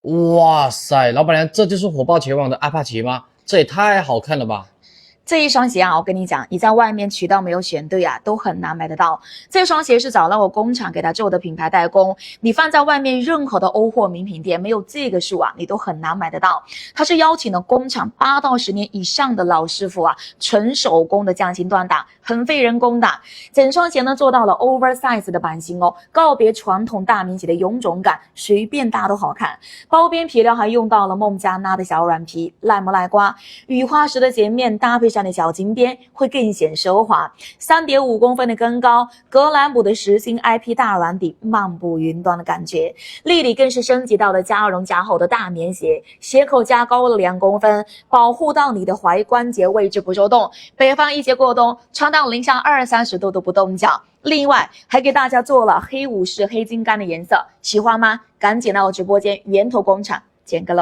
哇塞，老板娘，这就是火爆全网的阿帕奇吗？这也太好看了吧！这一双鞋啊，我跟你讲，你在外面渠道没有选对啊，都很难买得到。这双鞋是找了我工厂给他做的品牌代工，你放在外面任何的欧货名品店，没有这个数啊，你都很难买得到。他是邀请了工厂8到10年以上的老师傅啊，纯手工的匠心锻打，很费人工的。整双鞋呢做到了 oversize 的版型哦，告别传统大名鞋的臃肿感，随便搭都好看。包边皮料还用到了孟加拉的小软皮，赖不赖瓜？雨花石的鞋面搭配上的小金边，会更显奢华。3.5公分的跟高，格兰姆的实心 IP 大软底，漫步云端的感觉。立里更是升级到了加绒加厚的大棉鞋，鞋口加高了2公分，保护到你的踝关节位置不受冻。北方一节过冬，穿到零下20-30度都不冻脚。另外还给大家做了黑武士黑金刚的颜色，喜欢吗？赶紧来我直播间源头工厂捡个漏。